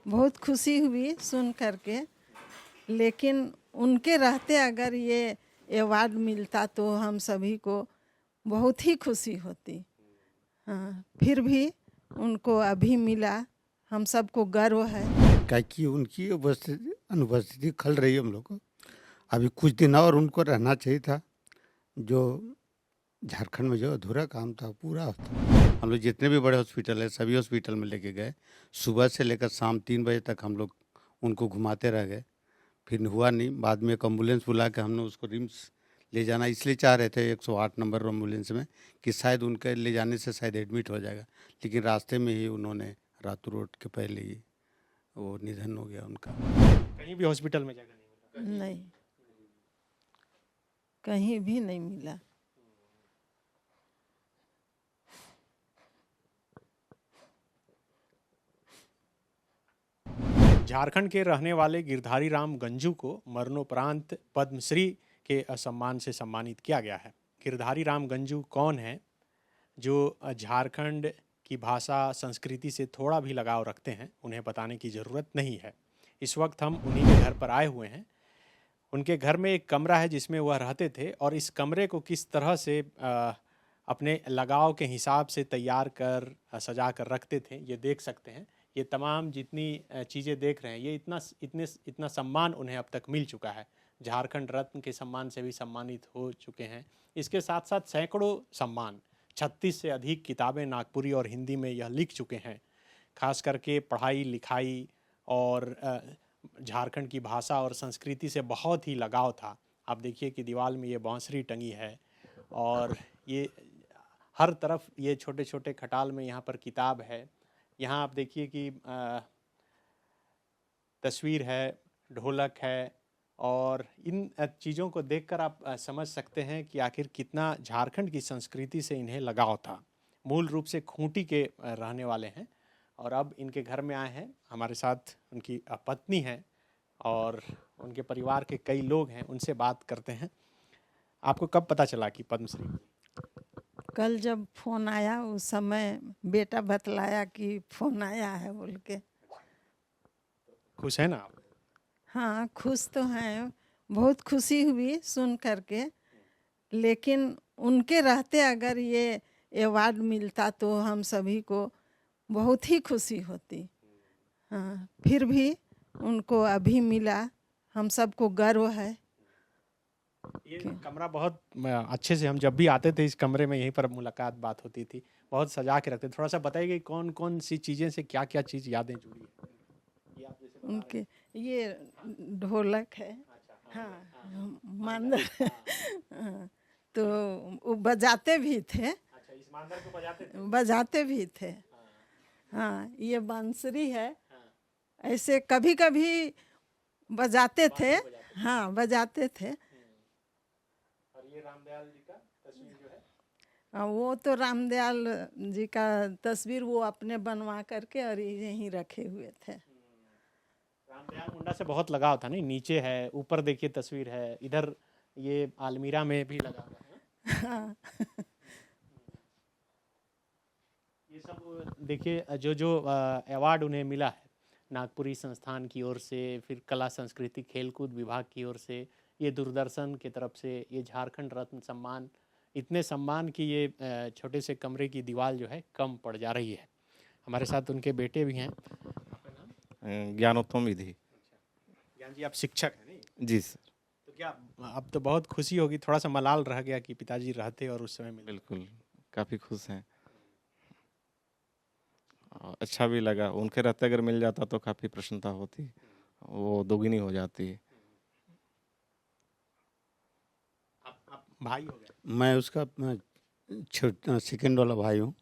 बहुत खुशी हुई सुन करके, लेकिन उनके रहते अगर ये अवार्ड मिलता तो हम सभी को बहुत ही खुशी होती। हाँ, फिर भी उनको अभी मिला, हम सबको गर्व है। क्या कि उनकी अनुपस्थिति खल रही है हम लोग को। अभी कुछ दिन और उनको रहना चाहिए था। जो झारखंड में जो अधूरा काम था पूरा होता। हम लोग जितने भी बड़े हॉस्पिटल है सभी हॉस्पिटल में लेके गए, सुबह से लेकर शाम 3 बजे तक हम लोग उनको घुमाते रह गए, फिर हुआ नहीं। बाद में एक एम्बुलेंस बुला के हमने उसको रिम्स ले जाना इसलिए चाह रहे थे 108 नंबर एम्बुलेंस में कि शायद उनके ले जाने से शायद एडमिट हो जाएगा, लेकिन रास्ते में ही उन्होंने रातों रोड के पहले ही वो निधन हो गया उनका। कहीं भी हॉस्पिटल में जगह नहीं मिला? नहीं, कहीं भी नहीं मिला। झारखंड के रहने वाले गिरधारी राम गंजू को मरणोपरांत पद्मश्री के सम्मान से सम्मानित किया गया है। गिरधारी राम गंजू कौन है? जो झारखंड की भाषा संस्कृति से थोड़ा भी लगाव रखते हैं उन्हें बताने की ज़रूरत नहीं है। इस वक्त हम उन्हीं के घर पर आए हुए हैं। उनके घर में एक कमरा है जिसमें वह रहते थे, और इस कमरे को किस तरह से अपने लगाव के हिसाब से तैयार कर सजा कर रखते थे ये देख सकते हैं। ये तमाम जितनी चीज़ें देख रहे हैं ये इतना सम्मान उन्हें अब तक मिल चुका है। झारखंड रत्न के सम्मान से भी सम्मानित हो चुके हैं। इसके साथ साथ सैकड़ों सम्मान, 36 से अधिक किताबें नागपुरी और हिंदी में यह लिख चुके हैं। खास करके पढ़ाई लिखाई और झारखंड की भाषा और संस्कृति से बहुत ही लगाव था। आप देखिए कि दीवार में ये बांसुरी टंगी है, और ये हर तरफ ये छोटे छोटे खटाल में यहाँ पर किताब है। यहाँ आप देखिए कि तस्वीर है, ढोलक है, और इन चीज़ों को देखकर आप समझ सकते हैं कि आखिर कितना झारखंड की संस्कृति से इन्हें लगाव था। मूल रूप से खूंटी के रहने वाले हैं, और अब इनके घर में आए हैं। हमारे साथ उनकी पत्नी है और उनके परिवार के कई लोग हैं, उनसे बात करते हैं। आपको कब पता चला कि पद्मश्री? कल जब फोन आया उस समय बेटा बतलाया कि फोन आया है बोल के। खुश है ना आप? हाँ, खुश तो हैं, बहुत खुशी हुई सुन करके, लेकिन उनके रहते अगर ये अवार्ड मिलता तो हम सभी को बहुत ही खुशी होती। हाँ, फिर भी उनको अभी मिला, हम सबको गर्व है। ये कमरा बहुत अच्छे से, हम जब भी आते थे इस कमरे में यहीं पर मुलाकात बात होती थी, बहुत सजा के रखते। थोड़ा सा बताइए कौन कौन सी चीज़ें से क्या क्या चीज़ यादें जुड़ी है? ये आप जैसे बता उनके ये ढोलक है। हाँ, मांदर। हाँ, तो वो बजाते भी थे। अच्छा, इस मांदर को बजाते थे? बजाते भी थे। हाँ, ये बांसुरी है। ऐसे कभी कभी बजाते थे। हाँ, बजाते थे। और ये रामदयाल जी का तस्वीर जो है? वो तो रामदयाल जी का तस्वीर वो अपने बनवा करके और यहीं रखे हुए थे। रामदयाल मुंडा से बहुत लगाव था नहीं? नीचे है, ऊपर देखिए तस्वीर है, इधर ये आलमीरा में भी लगा हुआ है। हाँ। ये सब देखिए जो जो अवार्ड उन्हें मिला है नागपुरी संस्थान की ओर से, फिर कला संस्कृति खेलकूद विभाग की ओर से, ये दूरदर्शन की तरफ से, ये झारखंड रत्न सम्मान, इतने सम्मान की ये छोटे से कमरे की दीवार जो है कम पड़ जा रही है। हमारे साथ उनके बेटे भी हैं। आपका नाम? ज्ञानोत्तम विधि। ज्ञान जी, आप शिक्षक हैं नहीं? जी सर। तो क्या अब तो बहुत खुशी होगी, थोड़ा सा मलाल रह गया कि पिताजी रहते और उस समय मिले? बिल्कुल, काफ़ी खुश हैं। अच्छा भी लगा, उनके रहते अगर मिल जाता तो काफ़ी प्रसन्नता होती, वो दोगुनी हो जाती। आप भाई हो गए? मैं उसका छोटा सेकंड वाला भाई हूँ।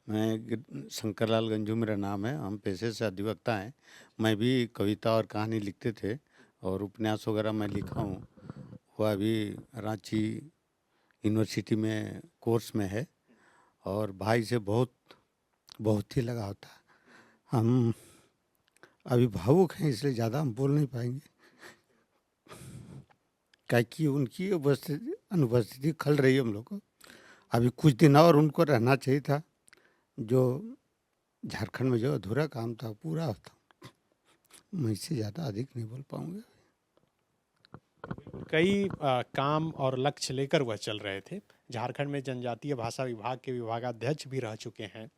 मैं शंकरलाल गंजू मेरा नाम है। हम पेशे से अधिवक्ता हैं। मैं भी कविता और कहानी लिखते थे और उपन्यास वगैरह मैं लिखा हूँ। वह अभी रांची यूनिवर्सिटी में कोर्स में है, और भाई से बहुत ही लगाव था। हम अभी भावुक हैं इसलिए ज़्यादा हम बोल नहीं पाएंगे, क्या कि उनकी अनुपस्थिति खल रही है हम लोग को। अभी कुछ दिन और उनको रहना चाहिए था। जो झारखंड में जो अधूरा काम था पूरा होता। मैं इससे ज़्यादा अधिक नहीं बोल पाऊँगा। कई काम और लक्ष्य लेकर वह चल रहे थे। झारखंड में जनजातीय भाषा विभाग के विभागाध्यक्ष भी रह चुके हैं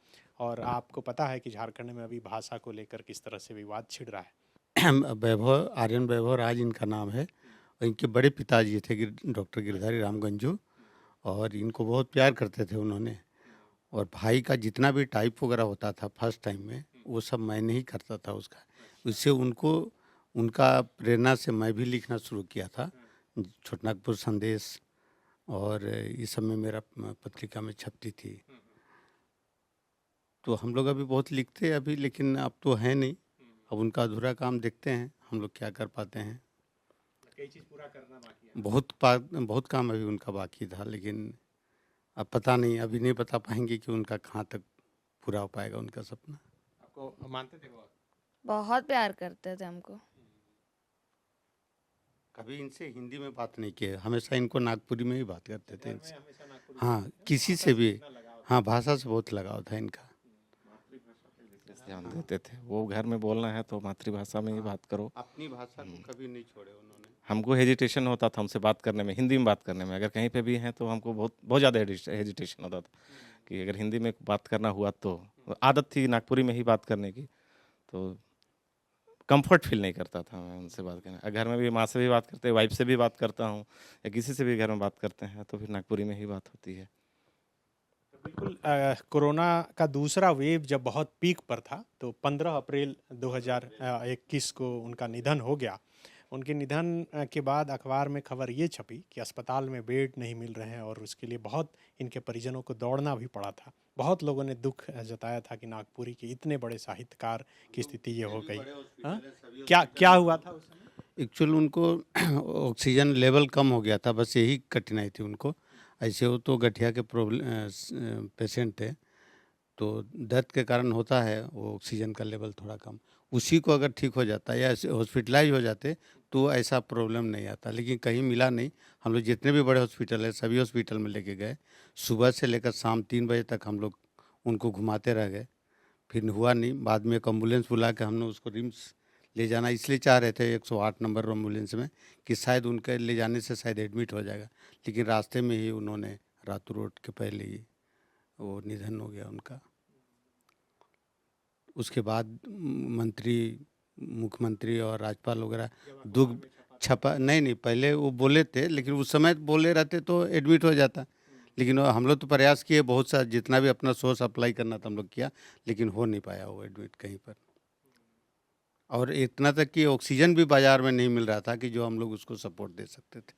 और आपको पता है कि झारखंड में अभी भाषा को लेकर किस तरह से विवाद छिड़ रहा है। वैभव आर्यन वैभव राज इनका नाम है और इनके बड़े पिताजी थे डॉक्टर गिरधारी राम गंजू, और इनको बहुत प्यार करते थे उन्होंने। और भाई का जितना भी टाइप वगैरह होता था फर्स्ट टाइम में, वो सब मैंने ही करता था उसका। उससे उनको उनका प्रेरणा से मैं भी लिखना शुरू किया था। छोटनागपुर संदेश और इस सब में मेरा पत्रिका में छपती थी। तो हम लोग अभी बहुत लिखते हैं अभी, लेकिन अब तो है नहीं। अब उनका अधूरा काम देखते हैं हम लोग क्या कर पाते हैं। कई चीज़ पूरा करना बाकी है। बहुत काम अभी उनका बाकी था, लेकिन अब पता नहीं, अभी नहीं बता पाएंगे कि उनका कहाँ तक पूरा हो पाएगा उनका सपना। आपको मानते थे वो? बहुत प्यार करते थे हमको। कभी इनसे हिंदी में बात नहीं की है, हमेशा इनको नागपुरी में ही बात करते थे इनसे। हमेशा नागपुरी हाँ, किसी से भी। हाँ, भाषा से बहुत लगाव था इनका। ध्यान देते थे वो, घर में बोलना है तो मातृभाषा में ही बात करो। अपनी भाषा को कभी नहीं छोड़े उन्होंने। हमको हेजिटेशन होता था हमसे बात करने में, हिंदी में बात करने में। अगर कहीं पे भी हैं तो हमको बहुत बहुत ज़्यादा हेजिटेशन होता था कि अगर हिंदी में बात करना हुआ तो आदत थी नागपुरी में ही बात करने की, तो कंफर्ट फील नहीं करता था मैं उनसे बात करने। घर में भी माँ से भी बात करते, वाइफ से भी बात करता हूँ, या किसी से भी घर में बात करते हैं तो फिर नागपुरी में ही बात होती है। बिल्कुल। कोरोना का दूसरा वेव जब बहुत पीक पर था तो 15 अप्रैल 2021 को उनका निधन हो गया। उनके निधन के बाद अखबार में खबर ये छपी कि अस्पताल में बेड नहीं मिल रहे हैं और उसके लिए बहुत इनके परिजनों को दौड़ना भी पड़ा था। बहुत लोगों ने दुख जताया था कि नागपुरी के इतने बड़े साहित्यकार की स्थिति ये हो गई। हाँ? क्या हुआ था उस समय? एक्चुअल उनको ऑक्सीजन लेवल कम हो गया था, बस यही कठिनाई थी उनको। ऐसे वो तो गठिया के प्रॉब्लम पेशेंट थे, तो दर्द के कारण होता है वो ऑक्सीजन का लेवल थोड़ा कम। उसी को अगर ठीक हो जाता या हॉस्पिटलाइज हो जाते तो ऐसा प्रॉब्लम नहीं आता, लेकिन कहीं मिला नहीं। हम लोग जितने भी बड़े हॉस्पिटल है सभी हॉस्पिटल में लेके गए, सुबह से लेकर शाम 3 बजे तक हम लोग उनको घुमाते रह गए, फिर हुआ नहीं। बाद में एक एम्बुलेंस बुला के हमने उसको रिम्स ले जाना इसलिए चाह रहे थे 108 नंबर एम्बुलेंस में, कि शायद उनके ले जाने से शायद एडमिट हो जाएगा, लेकिन रास्ते में ही उन्होंने रातों रोड के पहले ही वो निधन हो गया उनका। उसके बाद मुख्यमंत्री और राज्यपाल वगैरह दुख छपा नहीं, पहले वो बोले थे, लेकिन उस समय बोले रहते तो एडमिट हो जाता। लेकिन हम लोग तो प्रयास किए बहुत सा, जितना भी अपना सोर्स अप्लाई करना था हम लोग किया, लेकिन हो नहीं पाया वो एडमिट कहीं पर। और इतना तक कि ऑक्सीजन भी बाजार में नहीं मिल रहा था कि जो हम लोग उसको सपोर्ट दे सकते थे।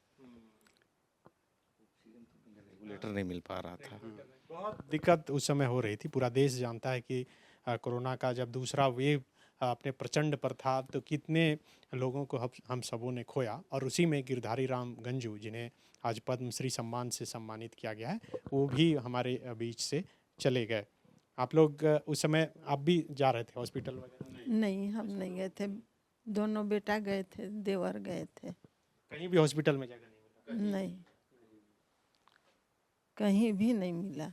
रेगुलेटर नहीं मिल पा रहा था। बहुत दिक्कत उस समय हो रही थी। पूरा देश जानता है कि कोरोना का जब दूसरा वेव अपने प्रचंड पर था तो कितने लोगों को हम सबों ने खोया। और उसी में गिरधारी राम गंजू, जिन्हें आज पद्मश्री सम्मान से सम्मानित किया गया है, वो भी हमारे बीच से चले गए। आप लोग उस समय आप भी जा रहे थे हॉस्पिटल वगैरह? नहीं, हम नहीं गए थे। दोनों बेटा गए थे, देवर गए थे। कहीं भी हॉस्पिटल में जगह नहीं मिला? नहीं, कहीं भी नहीं मिला।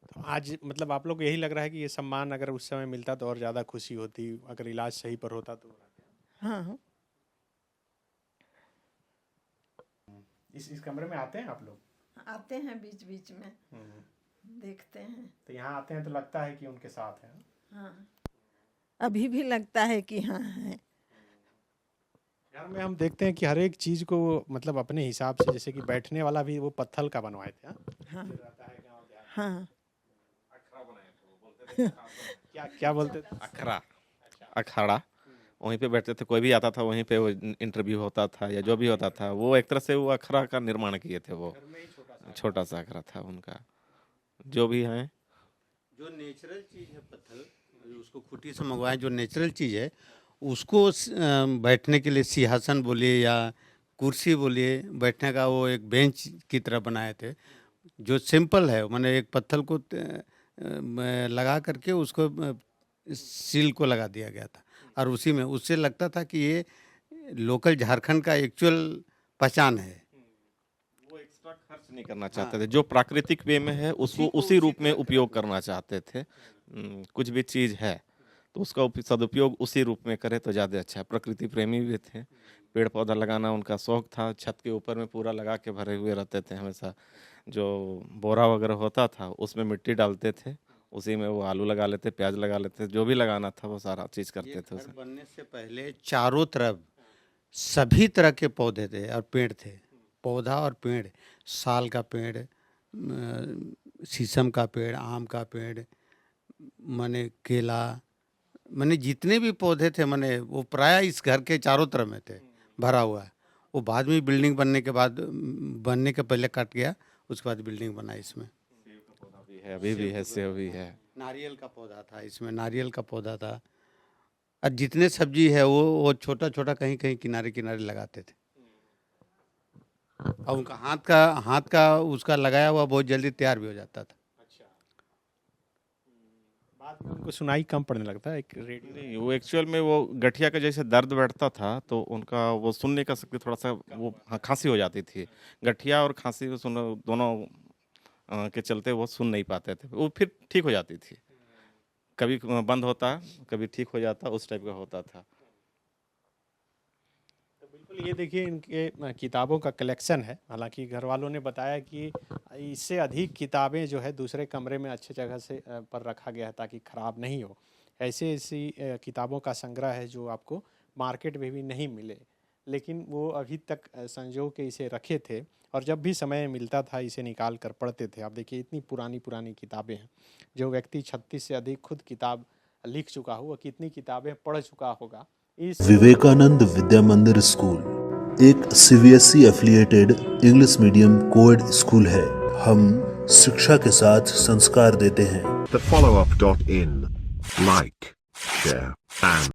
तो आज मतलब आप लोग को यही लग रहा है कि ये सम्मान अगर उस समय मिलता तो और ज़्यादा खुशी होती, अगर इलाज सही पर होता तो? हाँ, इस कमरे में आते हैं आप लोग? आते हैं बीच बीच में, देखते हैं। तो यहाँ आते हैं तो लगता है कि उनके साथ हैं? हाँ, अभी भी लगता है कि हाँ है। घर में हम देखते हैं कि हर एक चीज को मतलब अपने हिसाब से, जैसे कि बैठने वाला भी वो पत्थर का बनवाए थे। हाँ, हाँ। क्या बोलते थे? अखड़ा, अखाड़ा, वहीं पे बैठते थे। कोई भी आता था वहीं पे वो इंटरव्यू होता था या जो भी होता था, वो एक तरह से वो अखड़ा का निर्माण किए थे। वो छोटा सा अखड़ा था उनका। जो भी है, जो नेचुरल चीज़ है पत्थर, उसको खुटी से मंगवाए, जो नेचुरल चीज़ है उसको बैठने के लिए सिंहासन बोलिए या कुर्सी बोलिए, बैठने का वो एक बेंच की तरह बनाए थे, जो सिंपल है। मैंने एक पत्थर को लगा करके उसको सील को लगा दिया गया था, और उसी में उससे लगता था कि ये लोकल झारखंड का एक्चुअल पहचान है। वो एक्स्ट्रा खर्च नहीं करना चाहते थे, जो प्राकृतिक वे में है उसको उसी रूप में उपयोग करना चाहते थे। कुछ भी चीज़ है तो उसका सदुपयोग उसी रूप में करे तो ज़्यादा अच्छा है। प्रकृति प्रेमी भी थे, पेड़ पौधा लगाना उनका शौक था। छत के ऊपर में पूरा लगा के भरे हुए रहते थे हमेशा। जो बोरा वगैरह होता था उसमें मिट्टी डालते थे, उसी में वो आलू लगा लेते, प्याज लगा लेते, जो भी लगाना था वो सारा चीज़ करते थे घर उसे। बनने से पहले चारों तरफ सभी तरह के पौधे थे और पेड़ थे। पौधा और पेड़, साल का पेड़, शीशम का पेड़, आम का पेड़, माने केला, माने जितने भी पौधे थे माने वो प्राय इस घर के चारों तरफ में थे, भरा हुआ है। वो बाद में बिल्डिंग बनने के बाद, बनने के पहले कट गया, उसके बाद बिल्डिंग बना इसमें। भी है, अभी भी है, सेब भी है। नारियल का पौधा था इसमें, नारियल का पौधा था। और जितने सब्जी है वो छोटा छोटा कहीं कहीं किनारे किनारे लगाते थे। और उनका हाथ का उसका लगाया हुआ बहुत जल्दी तैयार भी हो जाता था। बाद में उनको सुनाई कम पड़ने लगता है, एक रेडियो नहीं, वो एक्चुअल में वो गठिया का जैसे दर्द बैठता था तो उनका वो सुनने का शक्ति थोड़ा सा वो, हाँ, खांसी हो जाती थी। गठिया और खांसी को सुन दोनों के चलते वो सुन नहीं पाते थे। वो फिर ठीक हो जाती थी, कभी बंद होता कभी ठीक हो जाता, उस टाइप का होता था। तो बिल्कुल ये देखिए इनके किताबों का कलेक्शन है। हालांकि घर वालों ने बताया कि इससे अधिक किताबें जो है दूसरे कमरे में अच्छे जगह से पर रखा गया है ताकि ख़राब नहीं हो। ऐसी ऐसी किताबों का संग्रह है जो आपको मार्केट में भी नहीं मिले, लेकिन वो अभी तक संजो के इसे रखे थे और जब भी समय मिलता था इसे निकाल कर पढ़ते थे। आप देखिए इतनी पुरानी पुरानी किताबें हैं। जो व्यक्ति 36 से अधिक खुद किताब लिख चुका हो वो कितनी किताबें पढ़ चुका होगा। इस विवेकानंद विद्या मंदिर स्कूल एक CBSE affiliated English medium coed school है। हम शिक्षा के साथ संस्कार देते हैं। The follow-up.in. Like, share, and